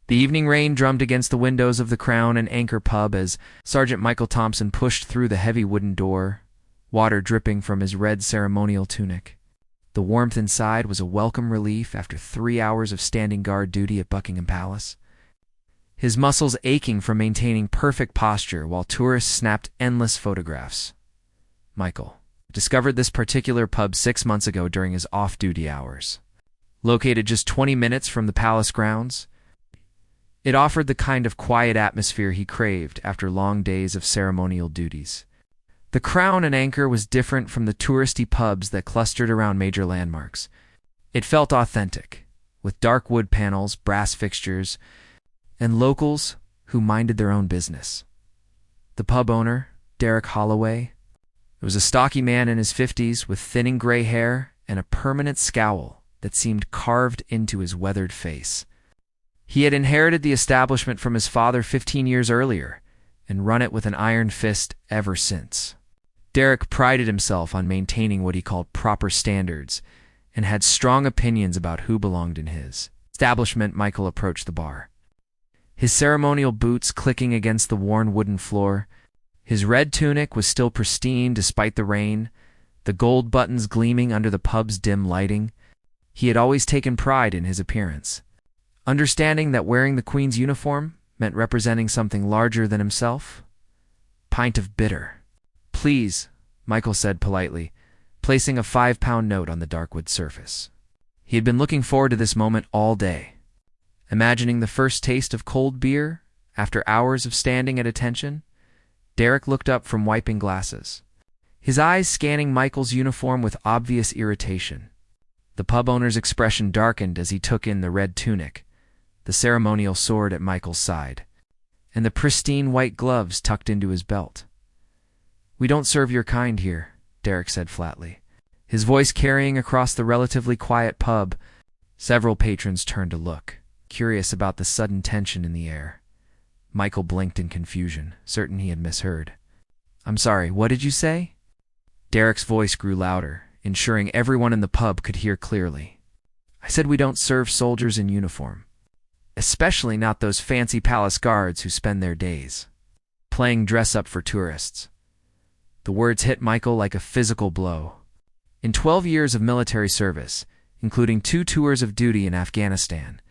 The evening rain drummed against the windows of the Crown and Anchor pub as Sergeant Michael Thompson pushed through the heavy wooden door, water dripping from his red ceremonial tunic. The warmth inside was a welcome relief after 3 hours of standing guard duty at Buckingham Palace. His muscles aching from maintaining perfect posture while tourists snapped endless photographs. Michael discovered this particular pub 6 months ago during his off-duty hours. Located just 20 minutes from the palace grounds, it offered the kind of quiet atmosphere he craved after long days of ceremonial duties. The Crown and Anchor was different from the touristy pubs that clustered around major landmarks. It felt authentic, with dark wood panels, brass fixtures, and locals who minded their own business. The pub owner, Derek Holloway, was a stocky man in his 50s with thinning gray hair and a permanent scowl that seemed carved into his weathered face. He had inherited the establishment from his father 15 years earlier and run it with an iron fist ever since. Derek prided himself on maintaining what he called proper standards and had strong opinions about who belonged in his establishment. Michael approached the bar, his ceremonial boots clicking against the worn wooden floor. His red tunic was still pristine despite the rain, the gold buttons gleaming under the pub's dim lighting. He had always taken pride in his appearance, understanding that wearing the Queen's uniform meant representing something larger than himself. "Pint of bitter, please," Michael said politely, placing a 5-pound note on the dark wood surface. He had been looking forward to this moment all day, imagining the first taste of cold beer after hours of standing at attention. Derek looked up from wiping glasses, his eyes scanning Michael's uniform with obvious irritation. The pub owner's expression darkened as he took in the red tunic, the ceremonial sword at Michael's side, and the pristine white gloves tucked into his belt. "We don't serve your kind here," Derek said flatly, his voice carrying across the relatively quiet pub. Several patrons turned to look, curious about the sudden tension in the air. Michael blinked in confusion, certain he had misheard. "I'm sorry, what did you say?" Derek's voice grew louder, ensuring everyone in the pub could hear clearly. "I said we don't serve soldiers in uniform, especially not those fancy palace guards who spend their days playing dress-up for tourists." The words hit Michael like a physical blow. In 12 years of military service, including 2 tours of duty in Afghanistan,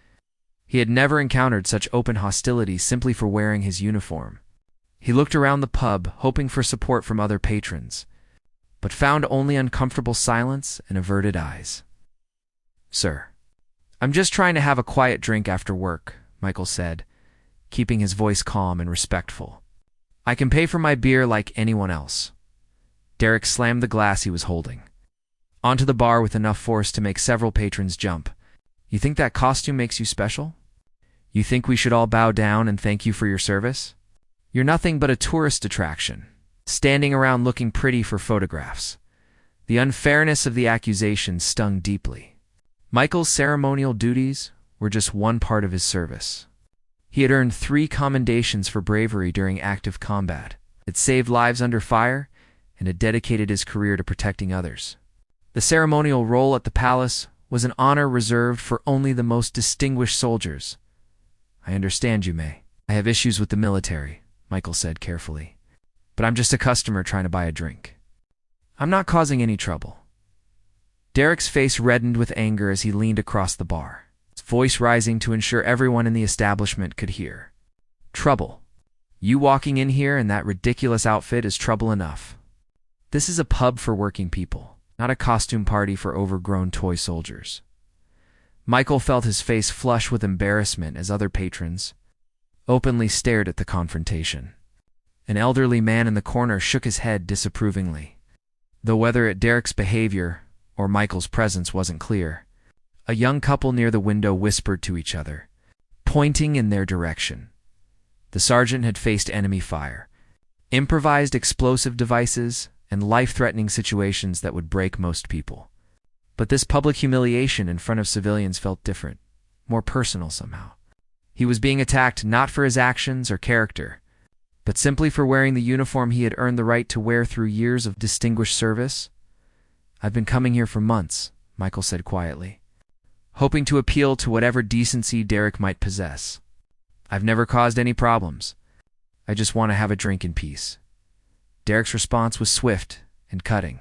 he had never encountered such open hostility simply for wearing his uniform. He looked around the pub, hoping for support from other patrons, but found only uncomfortable silence and averted eyes. "Sir, I'm just trying to have a quiet drink after work," Michael said, keeping his voice calm and respectful. "I can pay for my beer like anyone else." Derek slammed the glass he was holding onto the bar with enough force to make several patrons jump. "You think that costume makes you special? You think we should all bow down and thank you for your service? You're nothing but a tourist attraction, standing around looking pretty for photographs." The unfairness of the accusation stung deeply. Michael's ceremonial duties were just one part of his service. He had earned 3 commendations for bravery during active combat, had saved lives under fire, and had dedicated his career to protecting others. The ceremonial role at the palace was an honor reserved for only the most distinguished soldiers. "I understand you, May. I have issues with the military," Michael said carefully. "But I'm just a customer trying to buy a drink. I'm not causing any trouble." Derek's face reddened with anger as he leaned across the bar, his voice rising to ensure everyone in the establishment could hear. "Trouble? You walking in here in that ridiculous outfit is trouble enough. This is a pub for working people, not a costume party for overgrown toy soldiers." Michael felt his face flush with embarrassment as other patrons openly stared at the confrontation. An elderly man in the corner shook his head disapprovingly, though whether at Derek's behavior or Michael's presence wasn't clear. A young couple near the window whispered to each other, pointing in their direction. The sergeant had faced enemy fire, improvised explosive devices, and life-threatening situations that would break most people. But this public humiliation in front of civilians felt different, more personal somehow. He was being attacked not for his actions or character, but simply for wearing the uniform he had earned the right to wear through years of distinguished service. "I've been coming here for months," Michael said quietly, hoping to appeal to whatever decency Derek might possess. I've never caused any problems. I just want to have a drink in peace." Derek's response was swift and cutting.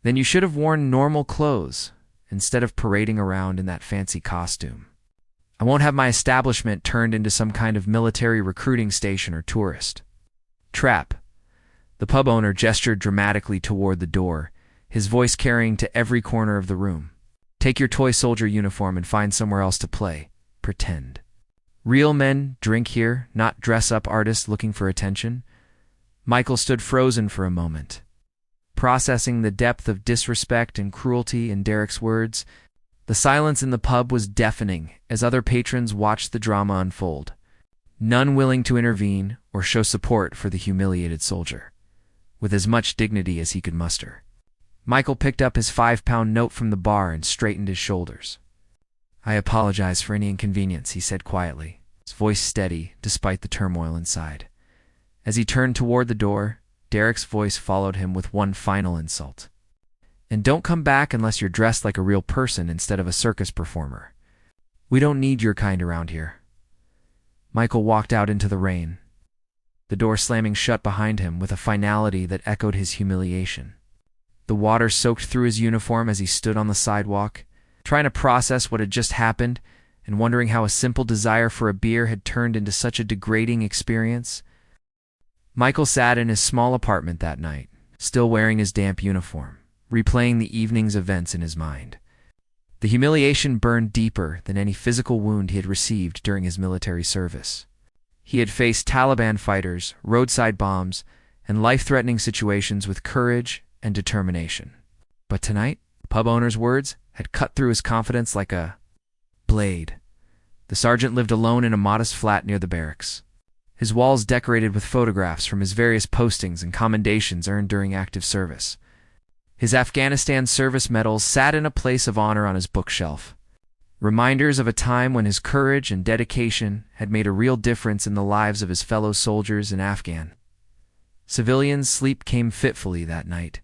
"Then you should have worn normal clothes instead of parading around in that fancy costume. I won't have my establishment turned into some kind of military recruiting station or tourist trap." The pub owner gestured dramatically toward the door, his voice carrying to every corner of the room. "Take your toy soldier uniform and find somewhere else to play. Pretend. Real men drink here, not dress-up artists looking for attention." Michael stood frozen for a moment, processing the depth of disrespect and cruelty in Derek's words. The silence in the pub was deafening as other patrons watched the drama unfold, none willing to intervene or show support for the humiliated soldier. With as much dignity as he could muster, Michael picked up his 5-pound note from the bar and straightened his shoulders. "I apologize for any inconvenience," he said quietly, his voice steady despite the turmoil inside. As he turned toward the door, Derek's voice followed him with one final insult. "And don't come back unless you're dressed like a real person instead of a circus performer. We don't need your kind around here." Michael walked out into the rain, the door slamming shut behind him with a finality that echoed his humiliation. The water soaked through his uniform as he stood on the sidewalk, trying to process what had just happened and wondering how a simple desire for a beer had turned into such a degrading experience. Michael sat in his small apartment that night, still wearing his damp uniform, replaying the evening's events in his mind. The humiliation burned deeper than any physical wound he had received during his military service. He had faced Taliban fighters, roadside bombs, and life-threatening situations with courage and determination. But tonight, the pub owner's words had cut through his confidence like a blade. The sergeant lived alone in a modest flat near the barracks, his walls decorated with photographs from his various postings and commendations earned during active service. His Afghanistan service medals sat in a place of honor on his bookshelf, reminders of a time when his courage and dedication had made a real difference in the lives of his fellow soldiers in Afghan. Civilians' sleep came fitfully that night,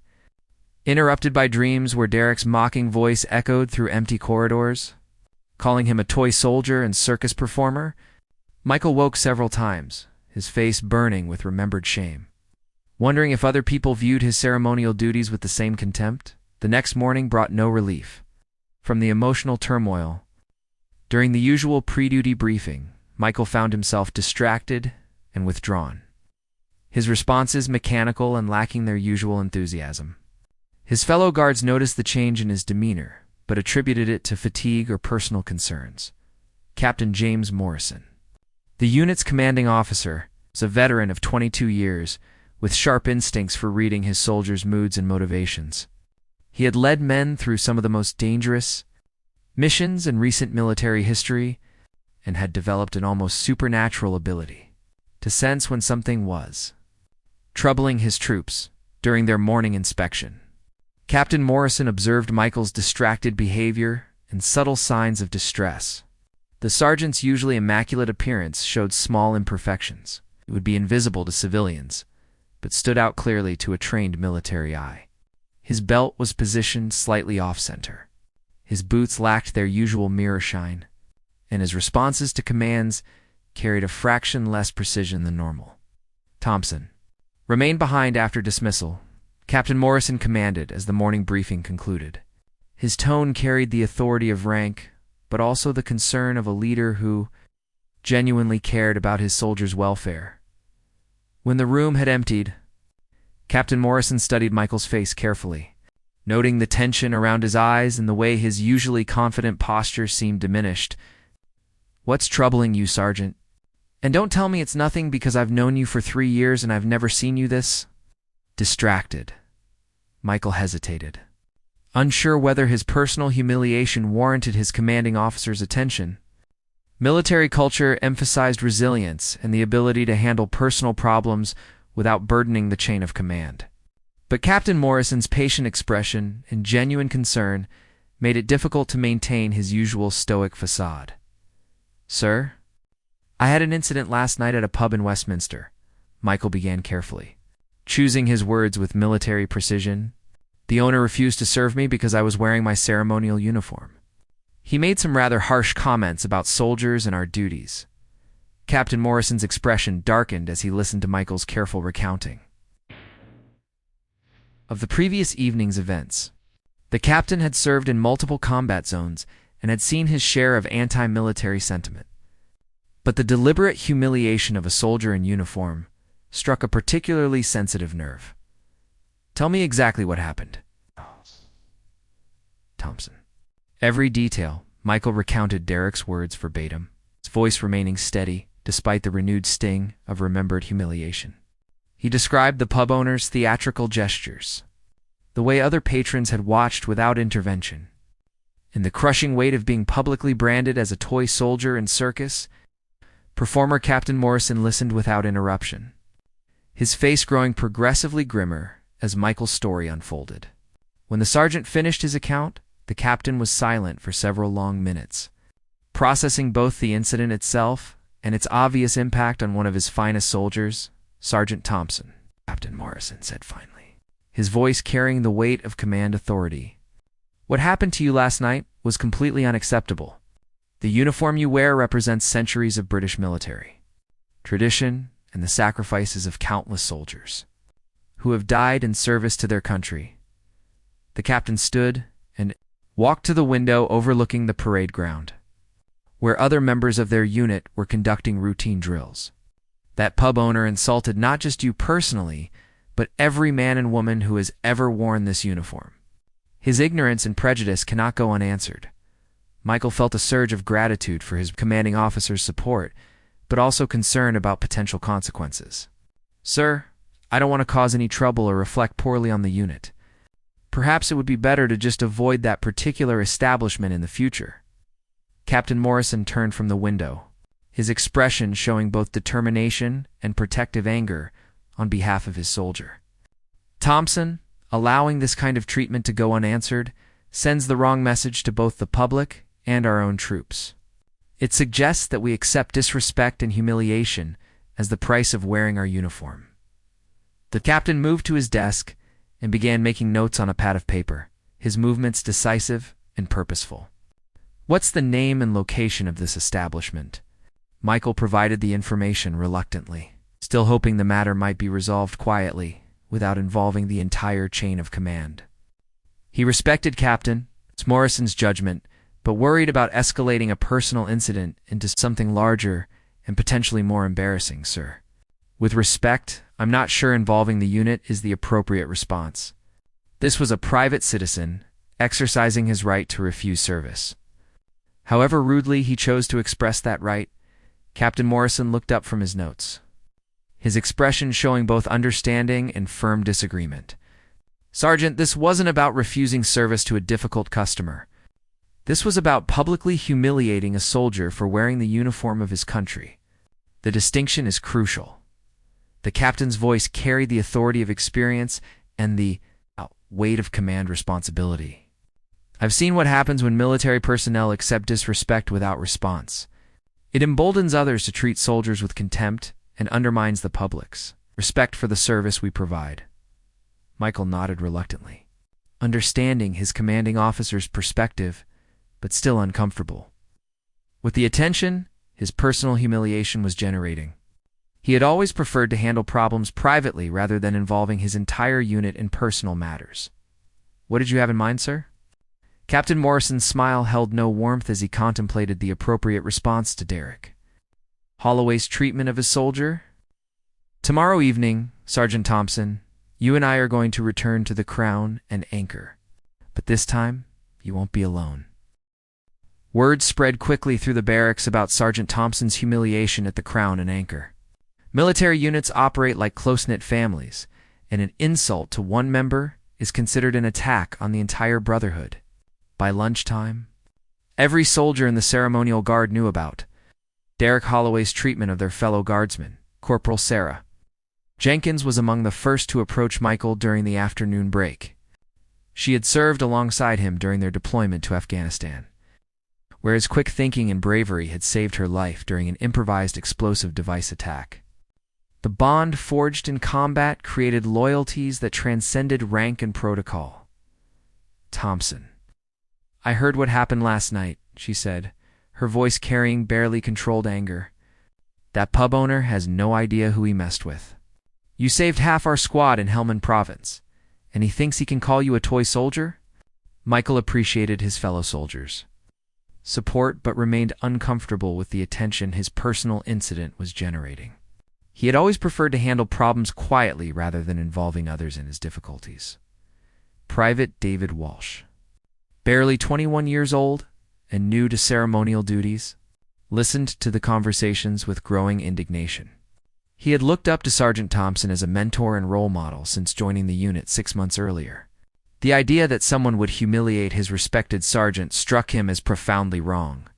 interrupted by dreams where Derek's mocking voice echoed through empty corridors, calling him a toy soldier and circus performer. Michael woke several times, his face burning with remembered shame, wondering if other people viewed his ceremonial duties with the same contempt. The next morning brought no relief from the emotional turmoil. During the usual pre-duty briefing, Michael found himself distracted and withdrawn, his responses mechanical and lacking their usual enthusiasm. His fellow guards noticed the change in his demeanor, but attributed it to fatigue or personal concerns. Captain James Morrison, the unit's commanding officer, was a veteran of 22 years, with sharp instincts for reading his soldiers' moods and motivations. He had led men through some of the most dangerous missions in recent military history and had developed an almost supernatural ability to sense when something was troubling his troops during their morning inspection. Captain Morrison observed Michael's distracted behavior and subtle signs of distress. The sergeant's usually immaculate appearance showed small imperfections. It would be invisible to civilians, but stood out clearly to a trained military eye. His belt was positioned slightly off-center. His boots lacked their usual mirror shine, and his responses to commands carried a fraction less precision than normal. "Thompson, remain behind after dismissal," Captain Morrison commanded as the morning briefing concluded. His tone carried the authority of rank, but also the concern of a leader who genuinely cared about his soldiers' welfare. When the room had emptied, Captain Morrison studied Michael's face carefully, noting the tension around his eyes and the way his usually confident posture seemed diminished. "What's troubling you, Sergeant? And don't tell me it's nothing because I've known you for 3 years and I've never seen you this distracted." Michael hesitated, unsure whether his personal humiliation warranted his commanding officer's attention. Military culture emphasized resilience and the ability to handle personal problems without burdening the chain of command. But Captain Morrison's patient expression and genuine concern made it difficult to maintain his usual stoic facade. "Sir, I had an incident last night at a pub in Westminster," Michael began carefully, choosing his words with military precision. "The owner refused to serve me because I was wearing my ceremonial uniform. He made some rather harsh comments about soldiers and our duties. Captain Morrison's expression darkened as he listened to Michael's careful recounting of the previous evening's events. The captain had served in multiple combat zones and had seen his share of anti-military sentiment. But the deliberate humiliation of a soldier in uniform struck a particularly sensitive nerve. "Tell me exactly what happened." Thompson. Every detail. Michael recounted Derek's words verbatim, his voice remaining steady despite the renewed sting of remembered humiliation. He described the pub owner's theatrical gestures, the way other patrons had watched without intervention, and the crushing weight of being publicly branded as a toy soldier in circus. Performer Captain Morrison listened without interruption, his face growing progressively grimmer as Michael's story unfolded. When the sergeant finished his account, the captain was silent for several long minutes, processing both the incident itself and its obvious impact on one of his finest soldiers, Sergeant Thompson. "Captain Morrison," said finally, his voice carrying the weight of command authority, "what happened to you last night was completely unacceptable. The uniform you wear represents centuries of British military tradition and the sacrifices of countless soldiers who have died in service to their country." The captain stood and walked to the window overlooking the parade ground, where other members of their unit were conducting routine drills. "That pub owner insulted not just you personally, but every man and woman who has ever worn this uniform. His ignorance and prejudice cannot go unanswered." Michael felt a surge of gratitude for his commanding officer's support, but also concern about potential consequences. "Sir, I don't want to cause any trouble or reflect poorly on the unit. Perhaps it would be better to just avoid that particular establishment in the future." Captain Morrison turned from the window, his expression showing both determination and protective anger on behalf of his soldier. "Thompson, allowing this kind of treatment to go unanswered sends the wrong message to both the public and our own troops. It suggests that we accept disrespect and humiliation as the price of wearing our uniform." The captain moved to his desk and began making notes on a pad of paper, his movements decisive and purposeful. "What's the name and location of this establishment?" Michael provided the information reluctantly, still hoping the matter might be resolved quietly without involving the entire chain of command. He respected Captain Morrison's judgment, but worried about escalating a personal incident into something larger and potentially more embarrassing. "Sir, with respect, I'm not sure involving the unit is the appropriate response. This was a private citizen exercising his right to refuse service. However rudely he chose to express that right." Captain Morrison looked up from his notes, his expression showing both understanding and firm disagreement. "Sergeant, this wasn't about refusing service to a difficult customer. This was about publicly humiliating a soldier for wearing the uniform of his country. The distinction is crucial." The captain's voice carried the authority of experience and the weight of command responsibility. "I've seen what happens when military personnel accept disrespect without response. It emboldens others to treat soldiers with contempt and undermines the public's respect for the service we provide." Michael nodded reluctantly, understanding his commanding officer's perspective, but still uncomfortable with the attention his personal humiliation was generating. He had always preferred to handle problems privately rather than involving his entire unit in personal matters. "What did you have in mind, sir?" Captain Morrison's smile held no warmth as he contemplated the appropriate response to Derek. "Holloway's treatment of his soldier? Tomorrow evening, Sergeant Thompson, you and I are going to return to the Crown and Anchor. But this time, you won't be alone." Word spread quickly through the barracks about Sergeant Thompson's humiliation at the Crown and Anchor. Military units operate like close-knit families, and an insult to one member is considered an attack on the entire brotherhood. By lunchtime, every soldier in the ceremonial guard knew about Derek Holloway's treatment of their fellow guardsman, Corporal Sarah. Jenkins was among the first to approach Michael during the afternoon break. She had served alongside him during their deployment to Afghanistan, where his quick thinking and bravery had saved her life during an improvised explosive device attack. The bond forged in combat created loyalties that transcended rank and protocol. "Thompson, I heard what happened last night," she said, her voice carrying barely controlled anger. That pub owner has no idea who he messed with. You saved half our squad in Helmand Province, and he thinks he can call you a toy soldier? Michael appreciated his fellow soldiers' support but remained uncomfortable with the attention his personal incident was generating. He had always preferred to handle problems quietly rather than involving others in his difficulties. Private David Walsh, barely 21 years old and new to ceremonial duties, listened to the conversations with growing indignation. He had looked up to Sergeant Thompson as a mentor and role model since joining the unit 6 months earlier. The idea that someone would humiliate his respected sergeant struck him as profoundly wrong.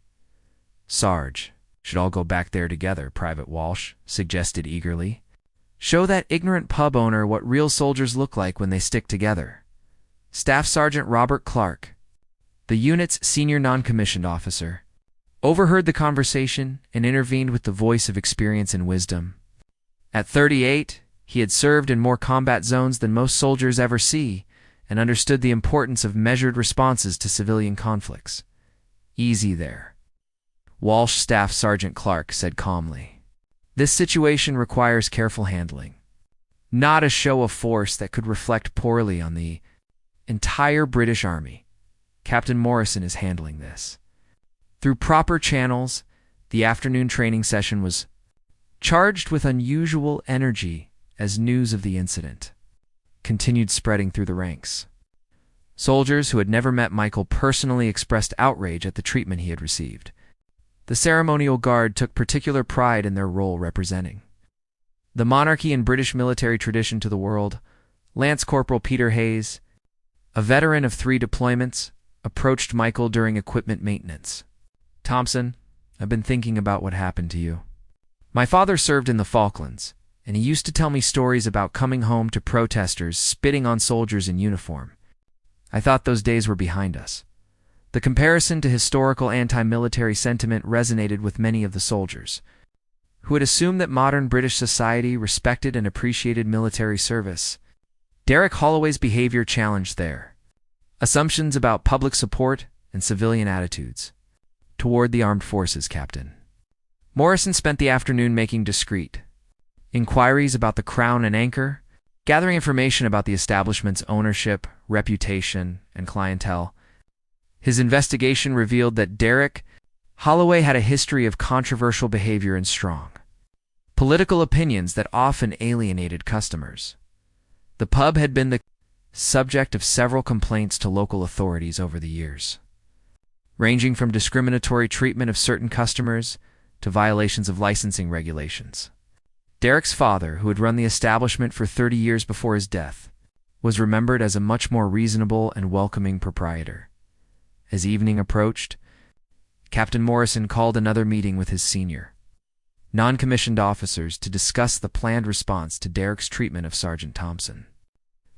"Sarge, should all go back there together," Private Walsh suggested eagerly. "Show that ignorant pub owner what real soldiers look like when they stick together." Staff Sergeant Robert Clark, the unit's senior non-commissioned officer, overheard the conversation and intervened with the voice of experience and wisdom. At 38, he had served in more combat zones than most soldiers ever see and understood the importance of measured responses to civilian conflicts. "Easy there," Walsh Staff Sergeant Clark said calmly. "This situation requires careful handling, not a show of force that could reflect poorly on the entire British Army. Captain Morrison is handling this." Through proper channels, the afternoon training session was charged with unusual energy as news of the incident continued spreading through the ranks. Soldiers who had never met Michael personally expressed outrage at the treatment he had received. The ceremonial guard took particular pride in their role representing the monarchy and British military tradition to the world. Lance Corporal Peter Hayes, a veteran of 3 deployments, approached Michael during equipment maintenance. "Thompson, I've been thinking about what happened to you. My father served in the Falklands, and he used to tell me stories about coming home to protesters spitting on soldiers in uniform. I thought those days were behind us." The comparison to historical anti-military sentiment resonated with many of the soldiers, who had assumed that modern British society respected and appreciated military service. Derek Holloway's behavior challenged their assumptions about public support and civilian attitudes toward the armed forces, Captain. Morrison spent the afternoon making discreet inquiries about the Crown and Anchor, gathering information about the establishment's ownership, reputation, and clientele. His investigation revealed that Derek Holloway had a history of controversial behavior and strong political opinions that often alienated customers. The pub had been the subject of several complaints to local authorities over the years, ranging from discriminatory treatment of certain customers to violations of licensing regulations. Derek's father, who had run the establishment for 30 years before his death, was remembered as a much more reasonable and welcoming proprietor. As evening approached, Captain Morrison called another meeting with his senior non-commissioned officers to discuss the planned response to Derek's treatment of Sergeant Thompson.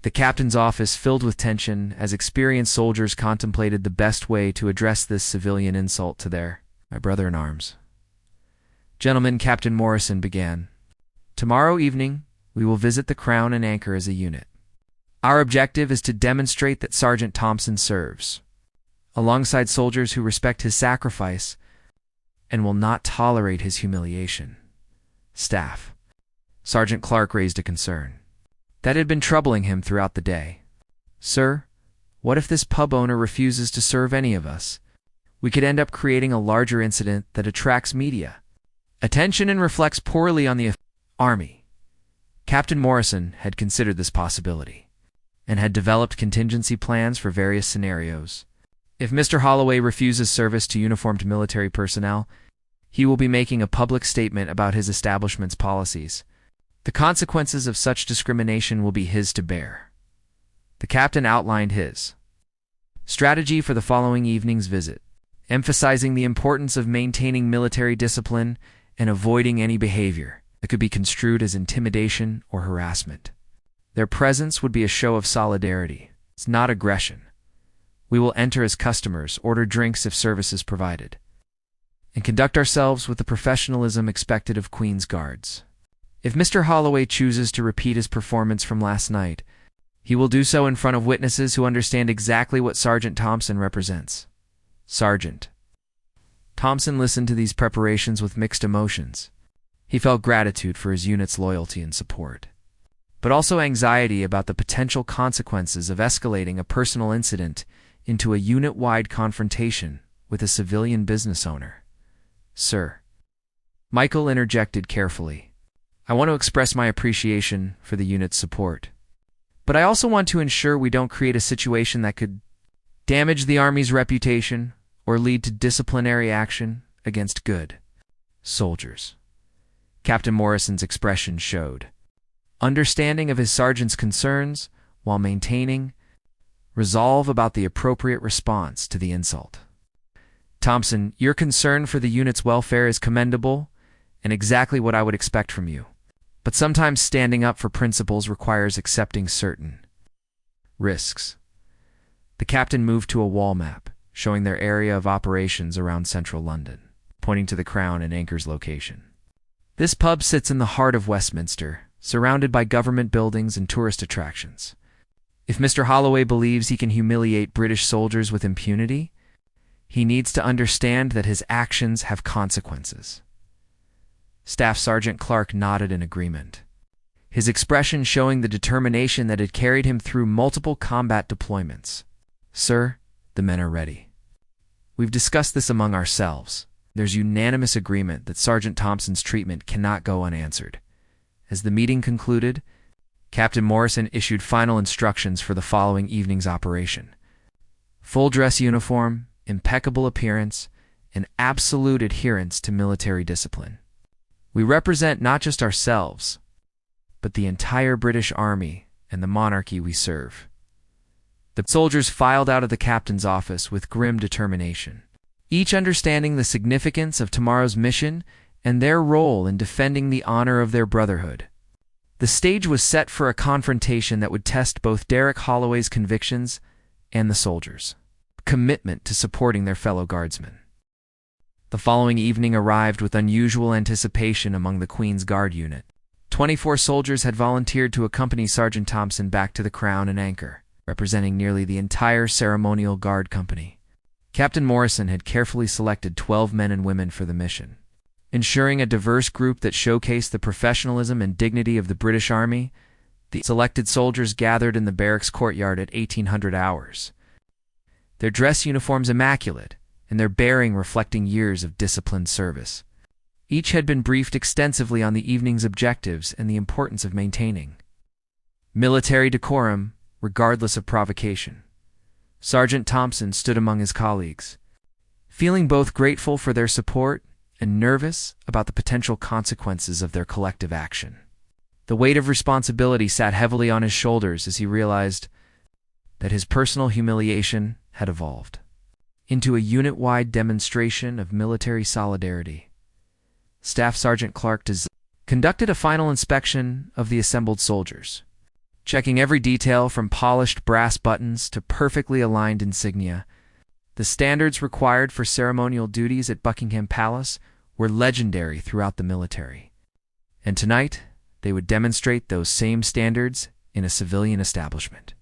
The captain's office filled with tension as experienced soldiers contemplated the best way to address this civilian insult to my brother-in-arms. "Gentlemen," Captain Morrison began, "tomorrow evening we will visit the Crown and Anchor as a unit. Our objective is to demonstrate that Sergeant Thompson serves alongside soldiers who respect his sacrifice and will not tolerate his humiliation." Staff Sergeant Clark raised a concern that had been troubling him throughout the day. "Sir, what if this pub owner refuses to serve any of us? We could end up creating a larger incident that attracts media attention and reflects poorly on the Army." Captain Morrison had considered this possibility and had developed contingency plans for various scenarios. If Mr. Holloway refuses service to uniformed military personnel, he will be making a public statement about his establishment's policies. The consequences of such discrimination will be his to bear. The captain outlined his strategy for the following evening's visit, emphasizing the importance of maintaining military discipline and avoiding any behavior that could be construed as intimidation or harassment. Their presence would be a show of solidarity. It's not aggression. We will enter as customers, order drinks if service is provided, and conduct ourselves with the professionalism expected of Queen's Guards. If Mr. Holloway chooses to repeat his performance from last night, he will do so in front of witnesses who understand exactly what Sergeant Thompson represents. Sergeant Thompson listened to these preparations with mixed emotions. He felt gratitude for his unit's loyalty and support, but also anxiety about the potential consequences of escalating a personal incident into a unit-wide confrontation with a civilian business owner. "Sir," Michael interjected carefully, "I want to express my appreciation for the unit's support, but I also want to ensure we don't create a situation that could damage the Army's reputation or lead to disciplinary action against good soldiers." Captain Morrison's expression showed understanding of his sergeant's concerns while maintaining resolve about the appropriate response to the insult. "Thompson, your concern for the unit's welfare is commendable and exactly what I would expect from you. But sometimes standing up for principles requires accepting certain risks." The captain moved to a wall map, showing their area of operations around central London, pointing to the Crown and Anchor's location. "This pub sits in the heart of Westminster, surrounded by government buildings and tourist attractions. If Mr. Holloway believes he can humiliate British soldiers with impunity, he needs to understand that his actions have consequences." Staff Sergeant Clark nodded in agreement, his expression showing the determination that had carried him through multiple combat deployments. "Sir, the men are ready. We've discussed this among ourselves. There's unanimous agreement that Sergeant Thompson's treatment cannot go unanswered." As the meeting concluded, Captain Morrison issued final instructions for the following evening's operation: full dress uniform, impeccable appearance, and absolute adherence to military discipline. "We represent not just ourselves, but the entire British Army and the monarchy we serve." The soldiers filed out of the captain's office with grim determination, each understanding the significance of tomorrow's mission and their role in defending the honor of their brotherhood. The stage was set for a confrontation that would test both Derek Holloway's convictions and the soldiers' commitment to supporting their fellow guardsmen. The following evening arrived with unusual anticipation among the Queen's Guard unit. 24 soldiers had volunteered to accompany Sergeant Thompson back to the Crown and Anchor, representing nearly the entire ceremonial guard company. Captain Morrison had carefully selected 12 men and women for the mission, ensuring a diverse group that showcased the professionalism and dignity of the British Army. The selected soldiers gathered in the barracks courtyard at 1800 hours, their dress uniforms immaculate and their bearing reflecting years of disciplined service. Each had been briefed extensively on the evening's objectives and the importance of maintaining military decorum regardless of provocation. Sergeant Thompson stood among his colleagues, feeling both grateful for their support and nervous about the potential consequences of their collective action. The weight of responsibility sat heavily on his shoulders as he realized that his personal humiliation had evolved into a unit-wide demonstration of military solidarity. Staff Sergeant Clark conducted a final inspection of the assembled soldiers, checking every detail from polished brass buttons to perfectly aligned insignia. The standards required for ceremonial duties at Buckingham Palace were legendary throughout the military, and tonight they would demonstrate those same standards in a civilian establishment.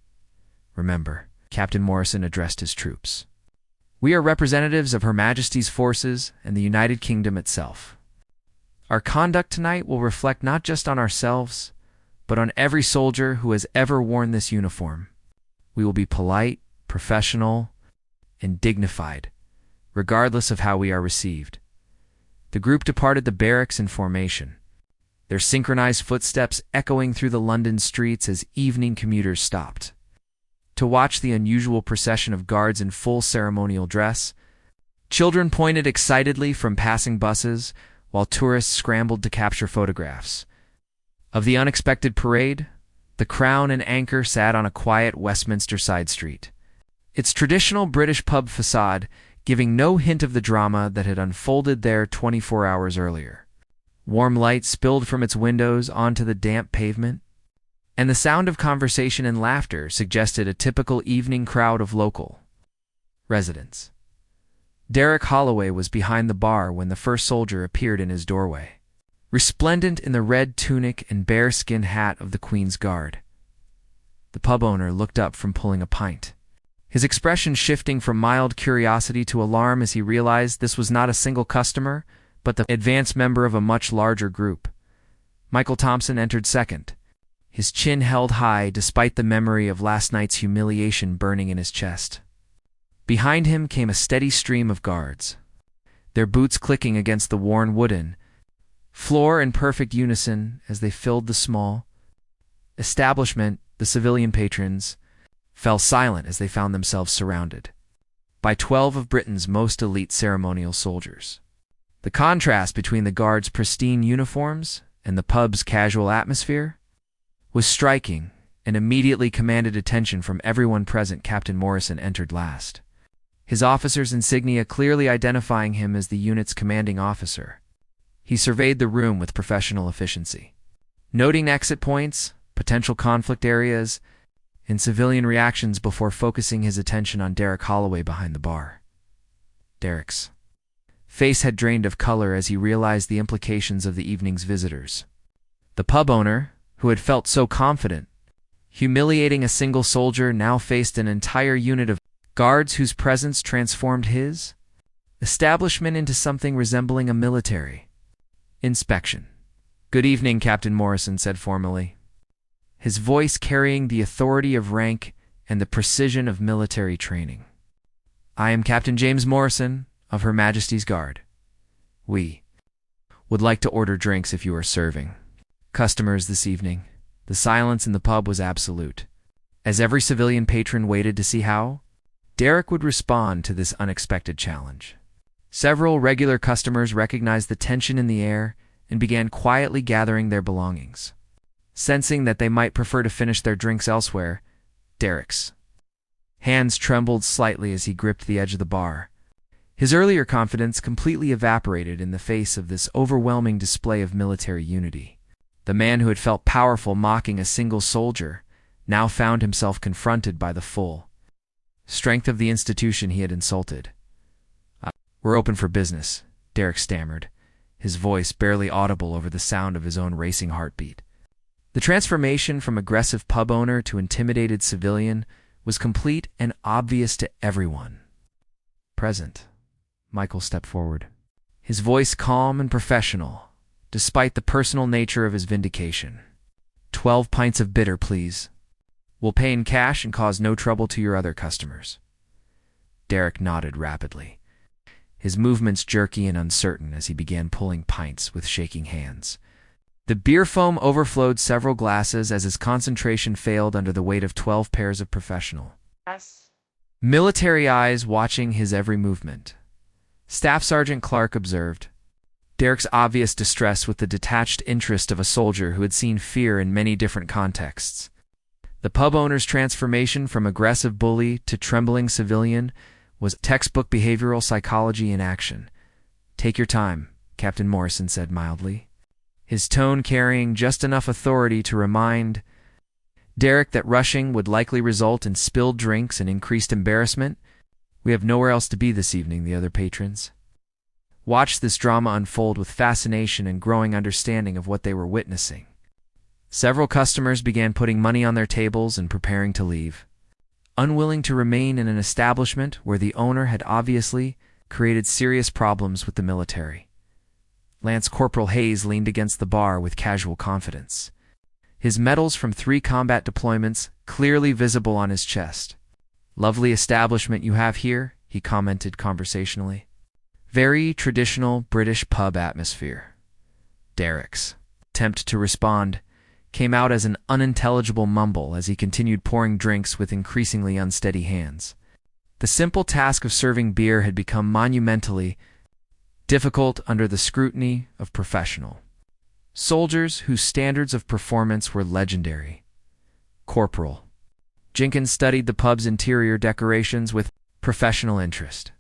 "Remember," Captain Morrison addressed his troops, "we are representatives of Her Majesty's forces and the United Kingdom itself. Our conduct tonight will reflect not just on ourselves, but on every soldier who has ever worn this uniform. We will be polite, professional, and dignified, regardless of how we are received." The group departed the barracks in formation, their synchronized footsteps echoing through the London streets as evening commuters stopped to watch the unusual procession of guards in full ceremonial dress. Children pointed excitedly from passing buses, while tourists scrambled to capture photographs of the unexpected parade. The Crown and Anchor sat on a quiet Westminster side street, its traditional British pub facade giving no hint of the drama that had unfolded there 24 hours earlier. Warm light spilled from its windows onto the damp pavement, and the sound of conversation and laughter suggested a typical evening crowd of local residents. Derek Holloway was behind the bar when the first soldier appeared in his doorway, resplendent in the red tunic and bearskin hat of the Queen's Guard. The pub owner looked up from pulling a pint, his expression shifting from mild curiosity to alarm as he realized this was not a single customer, but the advanced member of a much larger group. Michael Thompson entered second, his chin held high despite the memory of last night's humiliation burning in his chest. Behind him came a steady stream of guards, their boots clicking against the worn wooden floor in perfect unison as they filled the small establishment. The civilian patrons fell silent as they found themselves surrounded by 12 of Britain's most elite ceremonial soldiers. The contrast between the guards' pristine uniforms and the pub's casual atmosphere was striking and immediately commanded attention from everyone present. Captain Morrison entered last, his officer's insignia clearly identifying him as the unit's commanding officer. He surveyed the room with professional efficiency, noting exit points, potential conflict areas, and civilian reactions before focusing his attention on Derek Holloway behind the bar. Derek's face had drained of color as he realized the implications of the evening's visitors. The pub owner, who had felt so confident, humiliating a single soldier, now faced an entire unit of guards whose presence transformed his establishment into something resembling a military inspection. "Good evening," Captain Morrison said formally, his voice carrying the authority of rank and the precision of military training. "I am Captain James Morrison of Her Majesty's Guard. We would like to order drinks if you are serving customers this evening." The silence in the pub was absolute, as every civilian patron waited to see how Derek would respond to this unexpected challenge. Several regular customers recognized the tension in the air and began quietly gathering their belongings. Sensing that they might prefer to finish their drinks elsewhere, Derek's hands trembled slightly as he gripped the edge of the bar. His earlier confidence completely evaporated in the face of this overwhelming display of military unity. The man who had felt powerful mocking a single soldier now found himself confronted by the full strength of the institution he had insulted. "We're open for business," Derek stammered, his voice barely audible over the sound of his own racing heartbeat. The transformation from aggressive pub owner to intimidated civilian was complete and obvious to everyone present. Michael stepped forward, his voice calm and professional, despite the personal nature of his vindication. 12 pints of bitter, please. We'll pay in cash and cause no trouble to your other customers." Derek nodded rapidly, his movements jerky and uncertain as he began pulling pints with shaking hands. The beer foam overflowed several glasses as his concentration failed under the weight of 12 pairs of professional military eyes watching his every movement. Staff Sergeant Clark observed Derek's obvious distress with the detached interest of a soldier who had seen fear in many different contexts. The pub owner's transformation from aggressive bully to trembling civilian was textbook behavioral psychology in action. "Take your time," Captain Morrison said mildly, his tone carrying just enough authority to remind Derek that rushing would likely result in spilled drinks and increased embarrassment. "We have nowhere else to be this evening." The other patrons watched this drama unfold with fascination and growing understanding of what they were witnessing. Several customers began putting money on their tables and preparing to leave, unwilling to remain in an establishment where the owner had obviously created serious problems with the military. Lance Corporal Hayes leaned against the bar with casual confidence, his medals from 3 combat deployments clearly visible on his chest. "Lovely establishment you have here," he commented conversationally. "Very traditional British pub atmosphere." Derek's attempt to respond came out as an unintelligible mumble as he continued pouring drinks with increasingly unsteady hands. The simple task of serving beer had become monumentally difficult under the scrutiny of professional soldiers whose standards of performance were legendary. Corporal Jenkins studied the pub's interior decorations with professional interest,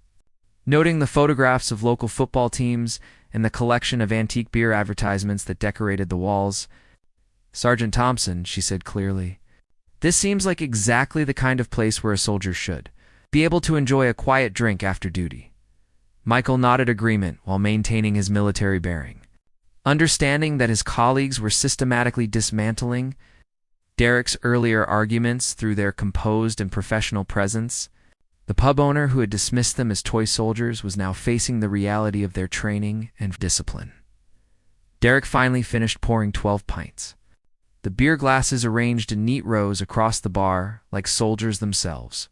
noting the photographs of local football teams and the collection of antique beer advertisements that decorated the walls. "Sergeant Thompson," she said clearly, "this seems like exactly the kind of place where a soldier should be able to enjoy a quiet drink after duty." Michael nodded agreement while maintaining his military bearing, understanding that his colleagues were systematically dismantling Derek's earlier arguments through their composed and professional presence. The pub owner who had dismissed them as toy soldiers was now facing the reality of their training and discipline. Derek finally finished pouring 12 pints. The beer glasses arranged in neat rows across the bar like soldiers themselves.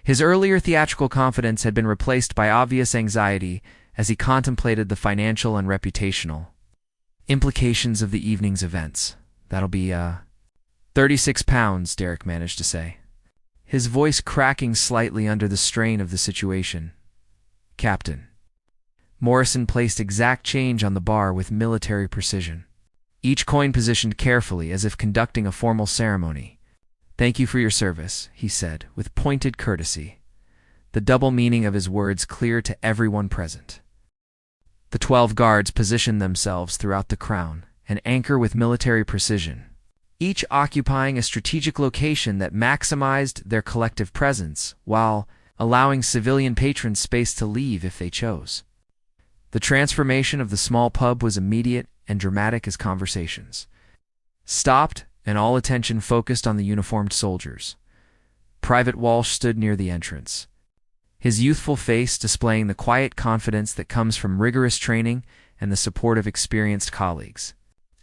His earlier theatrical confidence had been replaced by obvious anxiety as he contemplated the financial and reputational implications of the evening's events. "That'll be, 36 pounds, Derek managed to say, his voice cracking slightly under the strain of the situation. "Captain." Morrison placed exact change on the bar with military precision, each coin positioned carefully as if conducting a formal ceremony. "Thank you for your service," he said, with pointed courtesy, the double meaning of his words clear to everyone present. The 12 guards positioned themselves throughout the crown, an anchor with military precision, each occupying a strategic location that maximized their collective presence while allowing civilian patrons space to leave if they chose. The transformation of the small pub was immediate and dramatic as conversations stopped and all attention focused on the uniformed soldiers. Private Walsh stood near the entrance, his youthful face displaying the quiet confidence that comes from rigorous training and the support of experienced colleagues.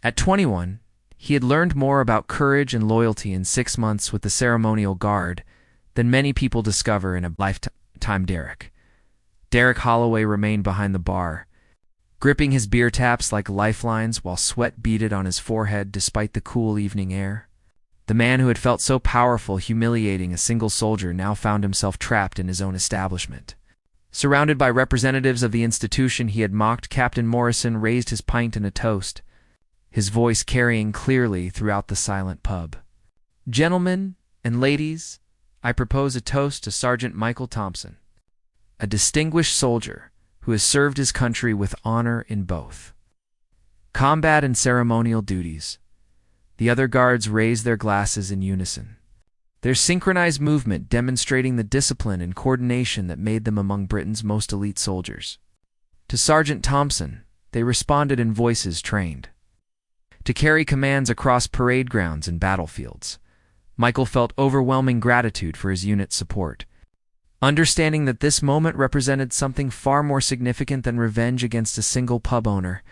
At 21, he had learned more about courage and loyalty in 6 months with the ceremonial guard than many people discover in a lifetime. Derek Holloway remained behind the bar, gripping his beer taps like lifelines while sweat beaded on his forehead despite the cool evening air. The man who had felt so powerful humiliating a single soldier now found himself trapped in his own establishment. Surrounded by representatives of the institution he had mocked, Captain Morrison raised his pint in a toast, his voice carrying clearly throughout the silent pub. "Gentlemen and ladies, I propose a toast to Sergeant Michael Thompson, a distinguished soldier who has served his country with honor in both combat and ceremonial duties." The other guards raised their glasses in unison, their synchronized movement demonstrating the discipline and coordination that made them among Britain's most elite soldiers. To Sergeant Thompson, they responded in voices trained to carry commands across parade grounds and battlefields. Michael felt overwhelming gratitude for his unit's support, understanding that this moment represented something far more significant than revenge against a single pub owner.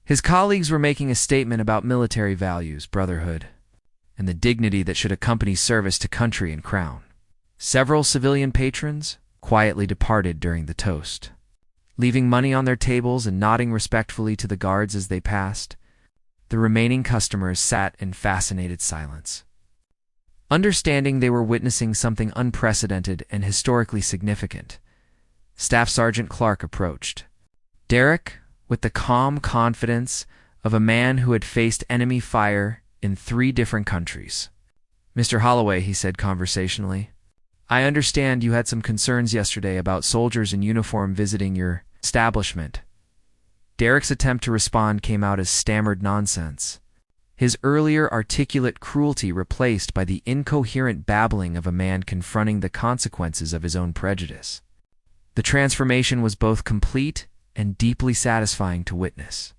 His colleagues were making a statement about military values, brotherhood, and the dignity that should accompany service to country and crown. Several civilian patrons quietly departed during the toast, leaving money on their tables and nodding respectfully to the guards as they passed. The remaining customers sat in fascinated silence, understanding they were witnessing something unprecedented and historically significant. Staff Sergeant Clark approached Derek with the calm confidence of a man who had faced enemy fire in 3 different countries. "Mr. Holloway," he said conversationally, "I understand you had some concerns yesterday about soldiers in uniform visiting your establishment." Derek's attempt to respond came out as stammered nonsense, his earlier articulate cruelty replaced by the incoherent babbling of a man confronting the consequences of his own prejudice. The transformation was both complete and deeply satisfying to witness.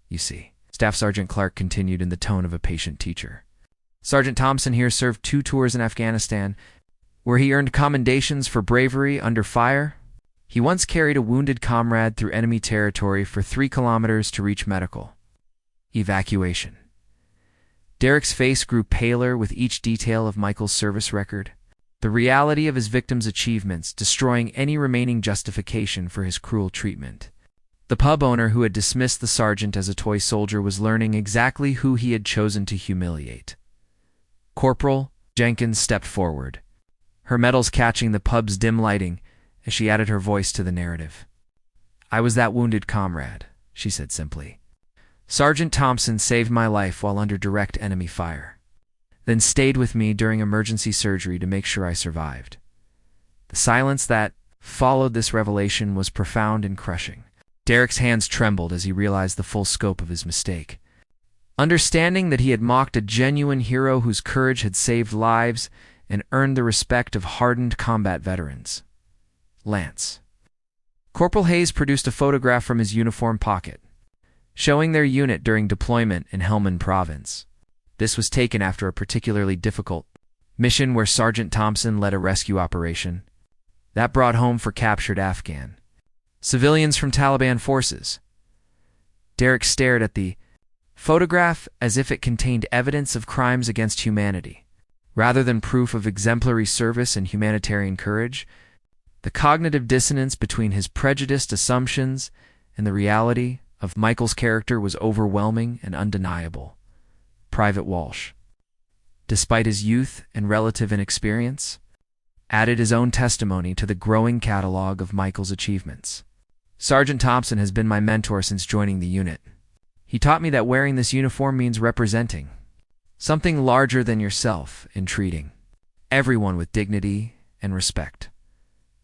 "You see," Staff Sergeant Clark continued in the tone of a patient teacher, "Sergeant Thompson here served 2 tours in Afghanistan, where he earned commendations for bravery under fire. He once carried a wounded comrade through enemy territory for 3 kilometers to reach medical evacuation." Derek's face grew paler with each detail of Michael's service record, the reality of his victim's achievements destroying any remaining justification for his cruel treatment. The pub owner who had dismissed the sergeant as a toy soldier was learning exactly who he had chosen to humiliate. Corporal Jenkins stepped forward, her medals catching the pub's dim lighting as she added her voice to the narrative. "I was that wounded comrade," she said simply. "Sergeant Thompson saved my life while under direct enemy fire, then stayed with me during emergency surgery to make sure I survived." The silence that followed this revelation was profound and crushing. Derek's hands trembled as he realized the full scope of his mistake. Understanding that he had mocked a genuine hero whose courage had saved lives and earned the respect of hardened combat veterans. Lance. Corporal Hayes produced a photograph from his uniform pocket, showing their unit during deployment in Helmand Province. This was taken after a particularly difficult mission where Sergeant Thompson led a rescue operation. That brought home for captured Afghan civilians from Taliban forces. Derek stared at the photograph as if it contained evidence of crimes against humanity. Rather than proof of exemplary service and humanitarian courage, the cognitive dissonance between his prejudiced assumptions and the reality of Michael's character was overwhelming and undeniable. Private Walsh, despite his youth and relative inexperience, added his own testimony to the growing catalog of Michael's achievements. Sergeant Thompson has been my mentor since joining the unit. He taught me that wearing this uniform means representing something larger than yourself in treating everyone with dignity and respect.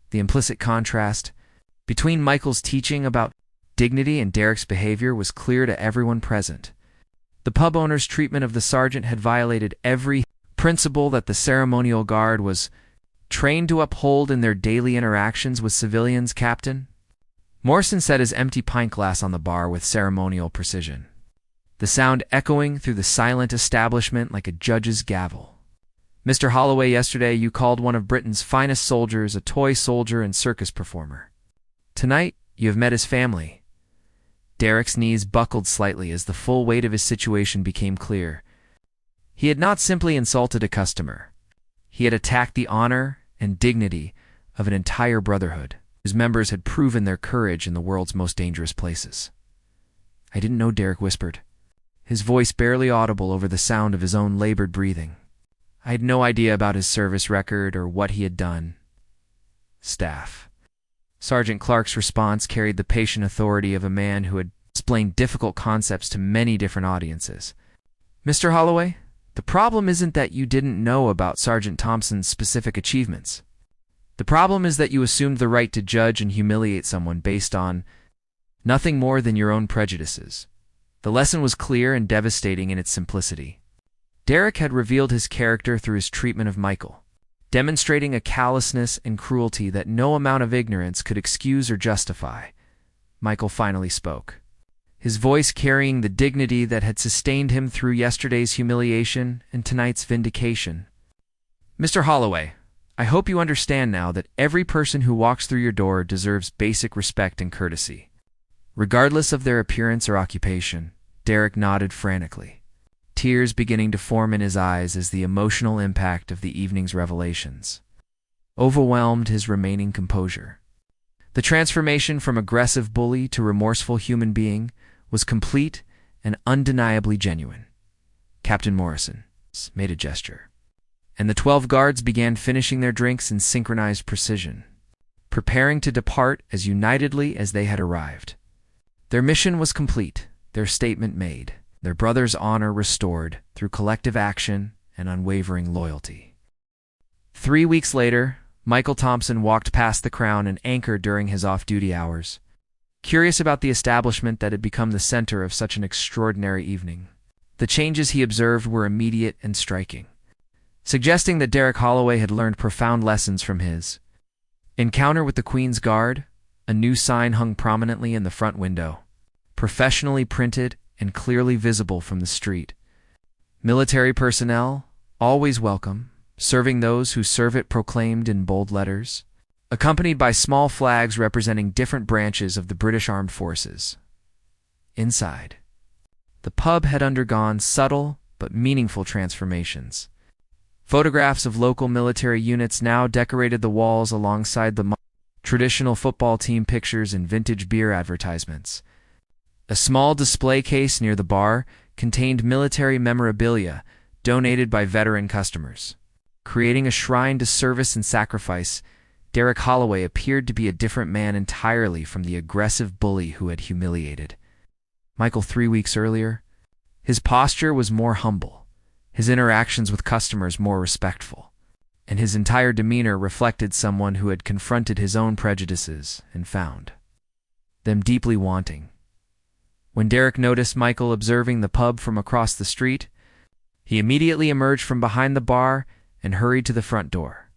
The implicit contrast between Michael's teaching about dignity and Derek's behavior was clear to everyone present. The pub owner's treatment of the sergeant had violated every principle that the ceremonial guard was trained to uphold in their daily interactions with civilians. Captain Morrison set his empty pint glass on the bar with ceremonial precision, the sound echoing through the silent establishment like a judge's gavel. Mr. Holloway, yesterday you called one of Britain's finest soldiers a toy soldier and circus performer. Tonight, you have met his family. Derek's knees buckled slightly as the full weight of his situation became clear. He had not simply insulted a customer. He had attacked the honor and dignity of an entire brotherhood, whose members had proven their courage in the world's most dangerous places. I didn't know, Derek whispered, his voice barely audible over the sound of his own labored breathing. I had no idea about his service record or what he had done. Staff. Sergeant Clark's response carried the patient authority of a man who had explained difficult concepts to many different audiences. Mr. Holloway, the problem isn't that you didn't know about Sergeant Thompson's specific achievements. The problem is that you assumed the right to judge and humiliate someone based on nothing more than your own prejudices. The lesson was clear and devastating in its simplicity. Derek had revealed his character through his treatment of Michael, demonstrating a callousness and cruelty that no amount of ignorance could excuse or justify. Michael finally spoke, his voice carrying the dignity that had sustained him through yesterday's humiliation and tonight's vindication. Mr. Holloway, I hope you understand now that every person who walks through your door deserves basic respect and courtesy, regardless of their appearance or occupation. Derek nodded frantically, tears beginning to form in his eyes as the emotional impact of the evening's revelations overwhelmed his remaining composure. The transformation from aggressive bully to remorseful human being was complete and undeniably genuine. Captain Morrison made a gesture, and the 12 guards began finishing their drinks in synchronized precision, preparing to depart as unitedly as they had arrived. Their mission was complete, their statement made, their brother's honor restored through collective action and unwavering loyalty. 3 weeks later, Michael Thompson walked past the Crown and anchored during his off-duty hours, curious about the establishment that had become the center of such an extraordinary evening. The changes he observed were immediate and striking, suggesting that Derek Holloway had learned profound lessons from his encounter with the Queen's Guard. A new sign hung prominently in the front window, professionally printed and clearly visible from the street. Military personnel, always welcome, serving those who serve it, proclaimed in bold letters, accompanied by small flags representing different branches of the British Armed Forces. Inside, the pub had undergone subtle but meaningful transformations. Photographs of local military units now decorated the walls alongside the traditional football team pictures and vintage beer advertisements. A small display case near the bar contained military memorabilia donated by veteran customers. Creating a shrine to service and sacrifice, Derek Holloway appeared to be a different man entirely from the aggressive bully who had humiliated Michael 3 weeks earlier. His posture was more humble, his interactions with customers more respectful, and his entire demeanor reflected someone who had confronted his own prejudices and found them deeply wanting. When Derek noticed Michael observing the pub from across the street, he immediately emerged from behind the bar and hurried to the front door.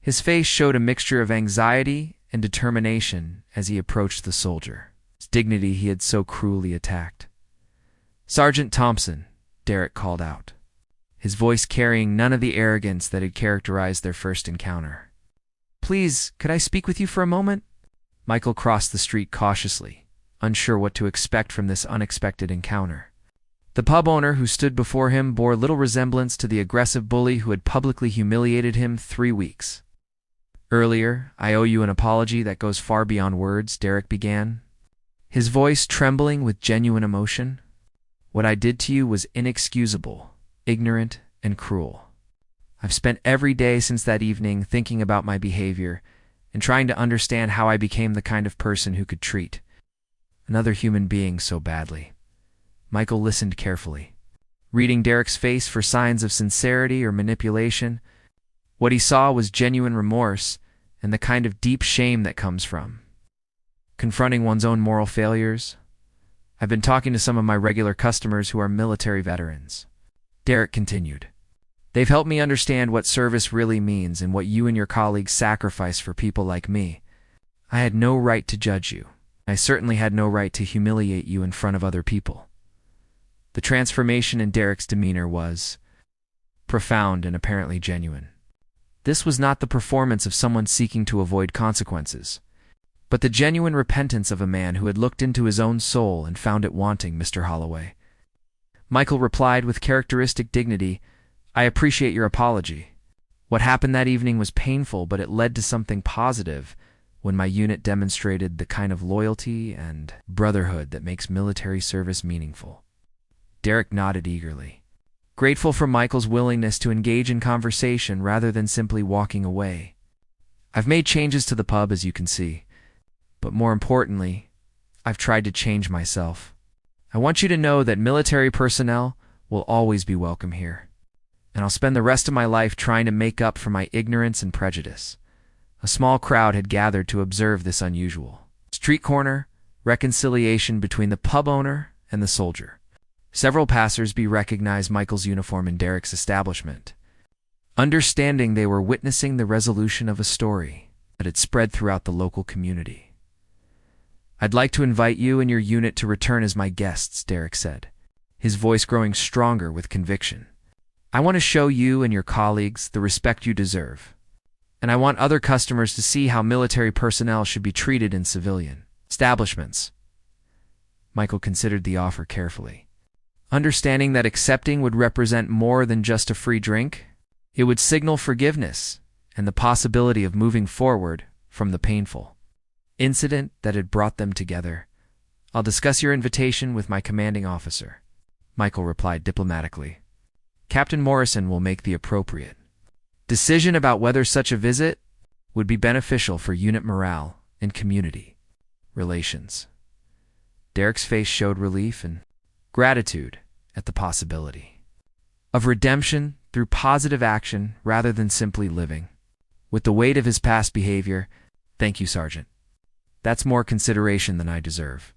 His face showed a mixture of anxiety and determination as he approached the soldier, whose dignity he had so cruelly attacked. "Sergeant Thompson," Derek called out, his voice carrying none of the arrogance that had characterized their first encounter. Please, could I speak with you for a moment? Michael crossed the street cautiously, unsure what to expect from this unexpected encounter. The pub owner who stood before him bore little resemblance to the aggressive bully who had publicly humiliated him 3 weeks earlier. I owe you an apology that goes far beyond words, Derek began, his voice trembling with genuine emotion. What I did to you was inexcusable, ignorant, and cruel. I've spent every day since that evening thinking about my behavior and trying to understand how I became the kind of person who could treat another human being so badly. Michael listened carefully, reading Derek's face for signs of sincerity or manipulation. What he saw was genuine remorse and the kind of deep shame that comes from confronting one's own moral failures. I've been talking to some of my regular customers who are military veterans, Derek continued. They've helped me understand what service really means and what you and your colleagues sacrifice for people like me. I had no right to judge you. I certainly had no right to humiliate you in front of other people. The transformation in Derek's demeanor was profound and apparently genuine. This was not the performance of someone seeking to avoid consequences, but the genuine repentance of a man who had looked into his own soul and found it wanting, Mr. Holloway. Michael replied with characteristic dignity, I appreciate your apology. What happened that evening was painful, but it led to something positive when my unit demonstrated the kind of loyalty and brotherhood that makes military service meaningful. Derek nodded eagerly, grateful for Michael's willingness to engage in conversation rather than simply walking away. I've made changes to the pub, as you can see, but more importantly, I've tried to change myself. I want you to know that military personnel will always be welcome here, and I'll spend the rest of my life trying to make up for my ignorance and prejudice. A small crowd had gathered to observe this unusual street corner reconciliation between the pub owner and the soldier. Several passers-by recognized Michael's uniform in Derek's establishment, understanding they were witnessing the resolution of a story that had spread throughout the local community. I'd like to invite you and your unit to return as my guests, Derek said, his voice growing stronger with conviction. I want to show you and your colleagues the respect you deserve, and I want other customers to see how military personnel should be treated in civilian establishments. Michael considered the offer carefully, understanding that accepting would represent more than just a free drink. It would signal forgiveness and the possibility of moving forward from the painful incident that had brought them together. I'll discuss your invitation with my commanding officer, Michael replied diplomatically. Captain Morrison will make the appropriate decision about whether such a visit would be beneficial for unit morale and community relations. Derek's face showed relief and gratitude at the possibility of redemption through positive action rather than simply living with the weight of his past behavior. Thank you, Sergeant. That's more consideration than I deserve,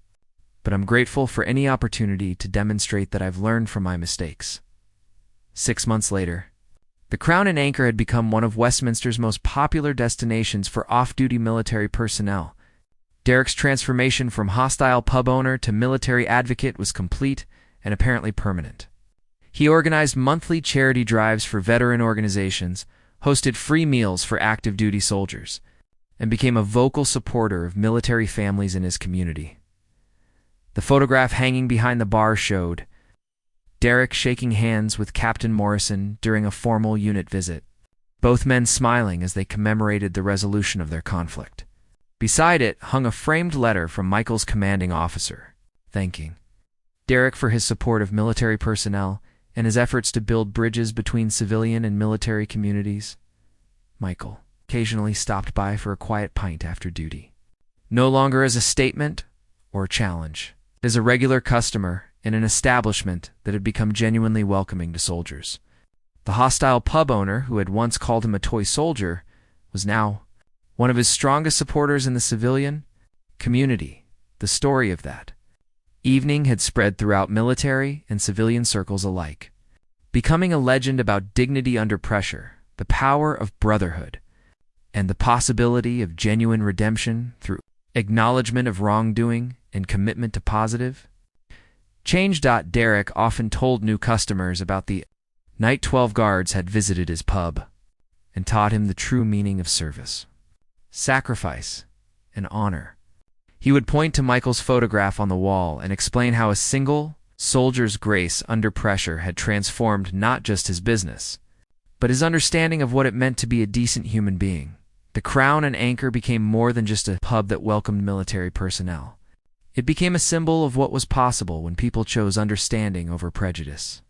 but I'm grateful for any opportunity to demonstrate that I've learned from my mistakes. 6 months later, the Crown and Anchor had become one of Westminster's most popular destinations for off-duty military personnel. Derek's transformation from hostile pub owner to military advocate was complete and apparently permanent. He organized monthly charity drives for veteran organizations, hosted free meals for active duty soldiers, and became a vocal supporter of military families in his community. The photograph hanging behind the bar showed Derek shaking hands with Captain Morrison during a formal unit visit, both men smiling as they commemorated the resolution of their conflict. Beside it hung a framed letter from Michael's commanding officer, thanking Derek for his support of military personnel and his efforts to build bridges between civilian and military communities. Michael occasionally stopped by for a quiet pint after duty, no longer as a statement or a challenge, as a regular customer in an establishment that had become genuinely welcoming to soldiers. The hostile pub owner, who had once called him a toy soldier, was now one of his strongest supporters in the civilian community. The story of that evening had spread throughout military and civilian circles alike, becoming a legend about dignity under pressure, the power of brotherhood, and the possibility of genuine redemption through acknowledgement of wrongdoing and commitment to positive change. Derek often told new customers about the night 12 guards had visited his pub and taught him the true meaning of service. sacrifice, and honor. He would point to Michael's photograph on the wall and explain how a single soldier's grace under pressure had transformed not just his business, but his understanding of what it meant to be a decent human being. The Crown and Anchor became more than just a pub that welcomed military personnel. It became a symbol of what was possible when people chose understanding over prejudice.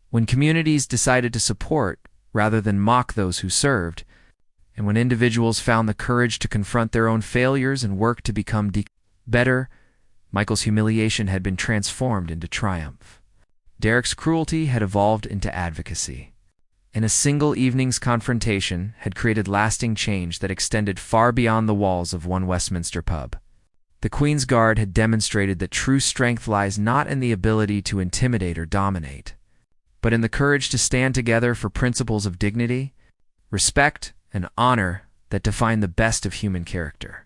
When communities decided to support rather than mock those who served, and when individuals found the courage to confront their own failures and work to become better, Michael's humiliation had been transformed into triumph. Derek's cruelty had evolved into advocacy. And a single evening's confrontation had created lasting change that extended far beyond the walls of one Westminster pub. The Queen's Guard had demonstrated that true strength lies not in the ability to intimidate or dominate, but in the courage to stand together for principles of dignity, respect, and honor that define the best of human character.